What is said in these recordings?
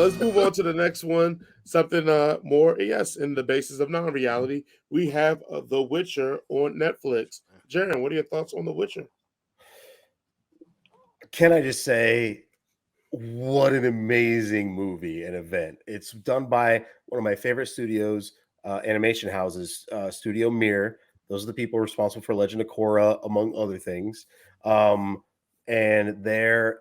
let's move on to the next one. Something more, yes, in the basis of non-reality. We have The Witcher on Netflix. Jaren, what are your thoughts on The Witcher? Can I just say, what an amazing movie and event. It's done by one of my favorite studios, animation houses, Studio Mir. Those are the people responsible for Legend of Korra, among other things. Um, and their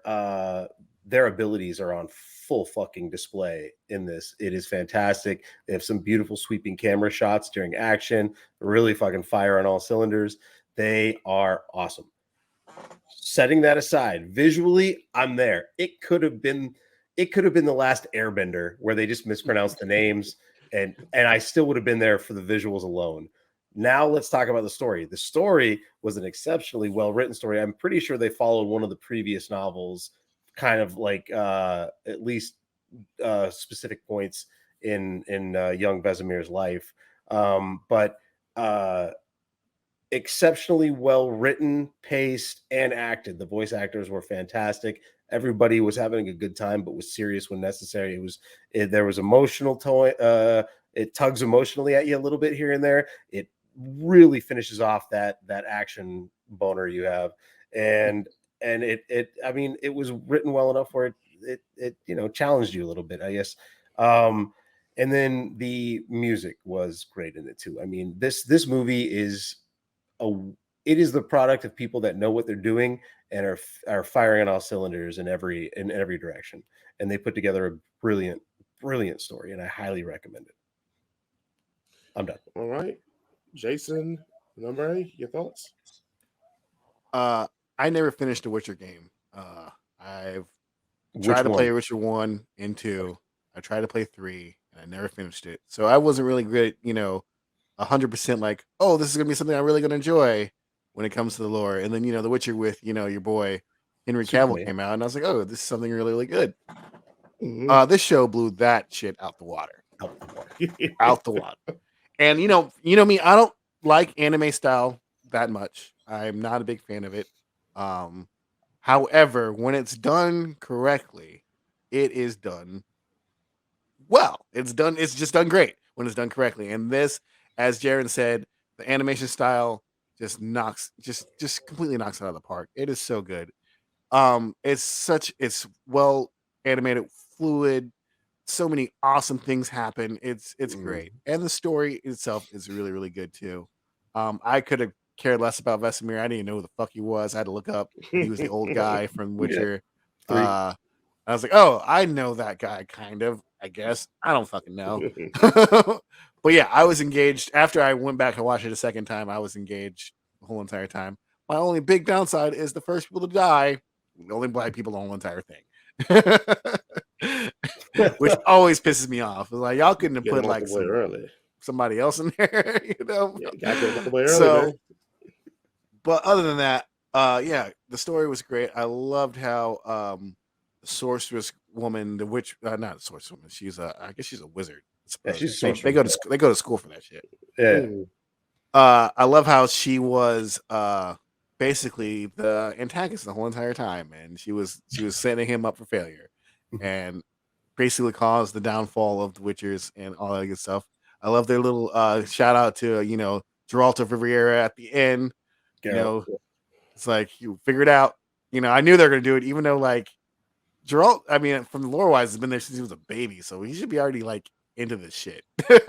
abilities are on full fucking display in this. It is fantastic. They have some beautiful sweeping camera shots during action, really fucking fire on all cylinders. They are awesome. Setting that aside, visually, I'm there. It could have been the last Airbender where they just mispronounced the names, and I still would have been there for the visuals alone. Now let's talk about the story. The story was an exceptionally well written story. I'm pretty sure they followed one of the previous novels, kind of like at least specific points in young Vesemir's life. But exceptionally well written, paced, and acted. The voice actors were fantastic. Everybody was having a good time, but was serious when necessary. There was emotional tone. It tugs emotionally at you a little bit here and there. It really finishes off that action boner you have, and it. I mean, it was written well enough where it challenged you a little bit, I guess. And then the music was great in it too. I mean, this movie is a it is the product of people that know what they're doing and are firing on all cylinders in every direction. And they put together a brilliant story, and I highly recommend it. I'm done. All right. Jason, number eight, your thoughts? Uh, I never finished the Witcher game. I've tried Which to play one? Witcher 1 and 2. I tried to play 3, and I never finished it. So I wasn't really good, 100% like, oh, this is going to be something I'm really going to enjoy when it comes to the lore. And then, The Witcher with, your boy Henry Cavill Superman. came out, and I was like, oh, this is something really, really good. Mhm. This show blew that shit out the water. Out the water. Out the water. And, me, I don't like anime style that much. I'm not a big fan of it. Um, However, when it's done correctly, it is done well. It's just done great when it's done correctly. And this, as Jaron said, the animation style just completely knocks it out of the park. It is so good. It's well animated, fluid, so many awesome things happen. It's Mm. great. And the story itself is really, really good too. I could have cared less about Vesemir. I didn't even know who the fuck he was. I had to look up that he was the old guy from Yeah. Witcher. 3. I was like, oh, I know that guy, kind of, I guess. I don't fucking know. But yeah, I was engaged. After I went back and watched it a second time, I was engaged the whole entire time. My only big downside is the first people to die, the only black people, the whole entire thing. Which always pisses me off. It's like, y'all couldn't have Get put him out like the way early. somebody else in there, Yeah, got to get him out the way early, So, man. but other than that, yeah, the story was great. I loved how the sorceress woman, the witch, not a sorceress woman. I guess she's a wizard. I Yeah, suppose she's a they sorcerer. go to they go to school for that shit. Yeah. Mm. I love how she was basically the antagonist the whole entire time, and she was setting him up for failure, and basically caused the downfall of the Witchers and all that good stuff. I love their little shout out to Geralto Riviera at the end. You Geralt. know, it's like you figured out. I knew they were gonna do it, even though like Geralt. I mean, from the lore wise, has been there since he was a baby, so he should be already like into this shit.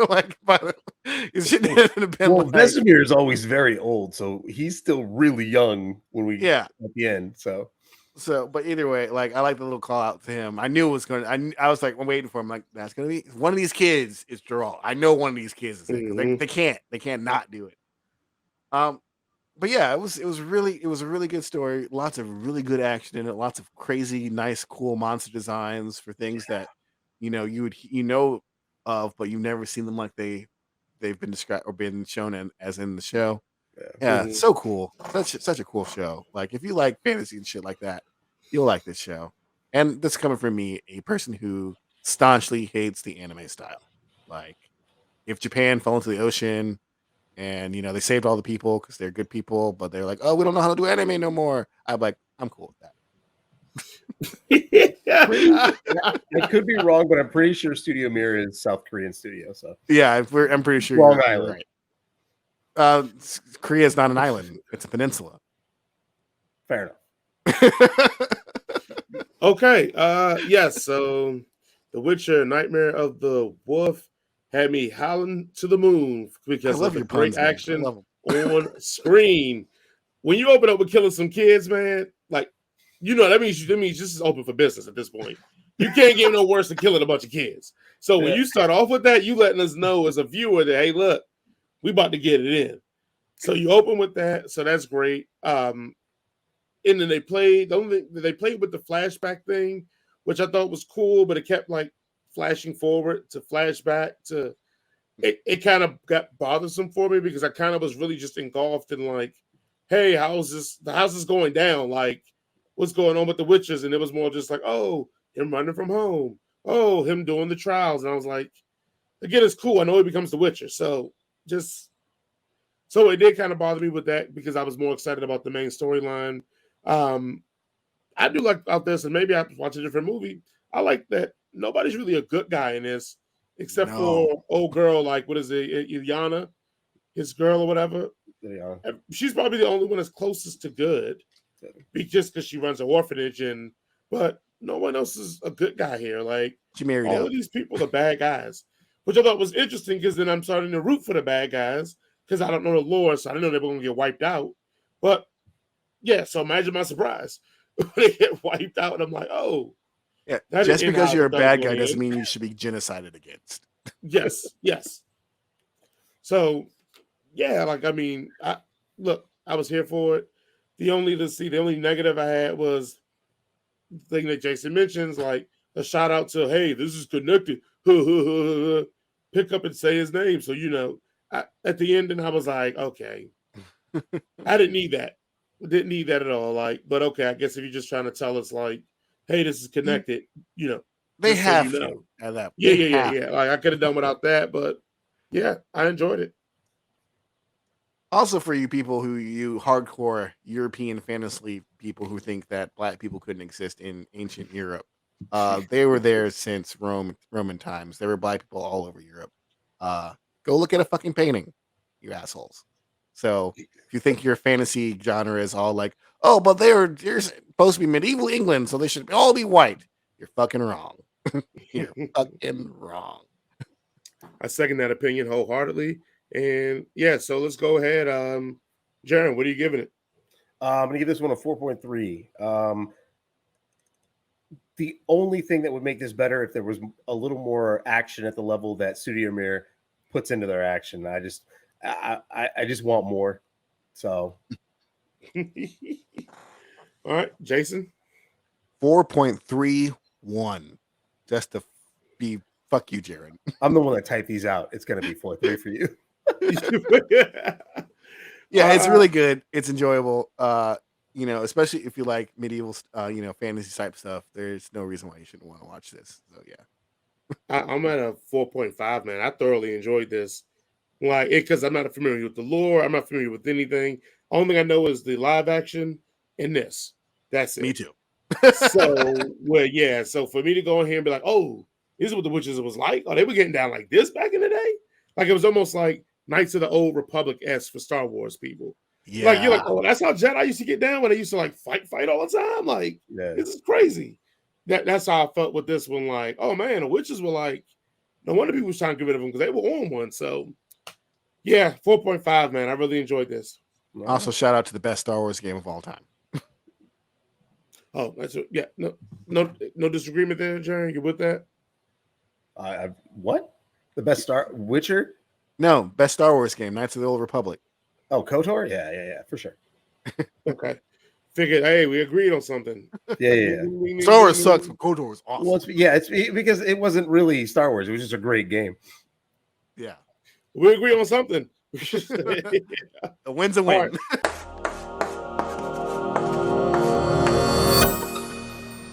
Like, but it shouldn't have been Well, like, Vesemir is always very old, so he's still really young when we yeah. at the end. So So, but either way, like I like the little call out to him. I knew it was going. I was like, I'm waiting for him. Like that's gonna be one of these kids. Is Geralt. I know one of these kids is it because Mhm. they can't not do it. Um, but yeah, it was a really good story. Lots of really good action in it. Lots of crazy, nice, cool monster designs for things that you would of, but you've never seen them like they've been described or been shown as in the show. yeah. Yeah, Mhm. so cool. Such a cool show. Like if you like fantasy and shit like that, you'll like this show. And this coming from me, a person who staunchly hates the anime style. Like if Japan fell into the ocean and they saved all the people because they're good people, but they're like, oh, we don't know how to do anime no more. I'm like, I'm cool with that. I could be wrong, but I'm pretty sure Studio Mirror is South Korean studio. So Yeah, I'm pretty sure Long you're Island. right. Korea is not an island; it's a peninsula. fair enough. Okay. Yes. So, The Witcher: Nightmare of the Wolf had me howling to the moon I because love of the your great puns, man. I action love 'em. on screen. When you open up with killing some kids, man, like that means this is open for business at this point. You can't get no worse than killing a bunch of kids. So when Yeah. you start off with that, you letting us know as a viewer that hey, look, we about to get it in. So you open with that, so that's great. And then they played with the flashback thing, which I thought was cool, but it kept like flashing forward to flashback to it kind of got bothersome for me because I kind of was really just engulfed in like, hey, how's this going down? Like, what's going on with the witches? And it was more just like, oh, him running from home, oh, him doing the trials. And I was like, again, it's cool. I know he becomes the Witcher. So it did kind of bother me with that because I was more excited about the main storyline. I do like about this, and maybe I have to watch a different movie. I like that nobody's really a good guy in this, except No. for old girl, like what is it, Ilyana, his girl or whatever. Yeah. She's probably the only one that's closest to good, just because she runs an orphanage, but no one else is a good guy here. Like She married all up. of these people are bad guys, which I thought was interesting because then I'm starting to root for the bad guys because I don't know the lore, so I didn't know they were going to get wiped out. But yeah, so imagine my surprise when they get wiped out, and I'm like, oh, Yeah, that just didn't because how you're a the bad third guy one doesn't is. mean you should be genocided against. Yes. So yeah, like I mean, I was here for it. The only negative I had was the thing that Jason mentions, like a shout out to, hey, this is connected. Pick up and say his name. So at the end, and I was like, okay, I didn't need that. Didn't need that at all. Like, but okay, I guess if you're just trying to tell us, like, hey, this is connected, They just have so to. At that, Yeah, they have yeah. Like I could have done without that, but yeah, I enjoyed it. Also, for you people you hardcore European fantasy people who think that black people couldn't exist in ancient Europe, they were there since Roman times. There were black people all over Europe. Go look at a fucking painting, you assholes. So if you think your fantasy genre is all like, oh, but they're supposed to be medieval England, so they should all be white, you're fucking wrong. You're fucking wrong. I second that opinion wholeheartedly. And yeah, so let's go ahead. Jaron, what are you giving it? I'm gonna give this one a 4.3. The only thing that would make this better if there was a little more action at the level that Studio Mirror puts into their action. I just want more. So All right, Jason. 4.31. Just to be fuck you, Jared. I'm the one that typed these out. It's gonna be 4.3 for you. Yeah, it's really good. It's enjoyable. Especially if you like medieval, fantasy type stuff. There's no reason why you shouldn't want to watch this. So yeah, I'm at a 4.5, man. I thoroughly enjoyed this. Like it because I'm not familiar with the lore. I'm not familiar with anything. Only thing I know is the live action and this. That's it. me too. So for me to go in here and be like, oh, this is what the witches was like. Oh, they were getting down like this back in the day. Like it was almost like Knights of the Old Republic-esque for Star Wars people. Yeah, Like you're like, oh, that's how Jedi used to get down when they used to like fight all the time. Like this is crazy. That's how I felt with this one. Like, oh man, the witches were like, no wonder people was trying to get rid of them because they were on one. So yeah, 4.5, man. I really enjoyed this. Also, shout out to the best Star Wars game of all time. Oh, that's yeah. No disagreement there, Jerry. You with that? What? The best Witcher? No, best Star Wars game, Knights of the Old Republic. Oh, KOTOR? Yeah, for sure. Okay. Figured, hey, we agreed on something. Yeah. Star Wars sucks, but KOTOR is awesome. Well, it's because it wasn't really Star Wars. It was just a great game. Yeah. We agree on something. A win's a win. Right.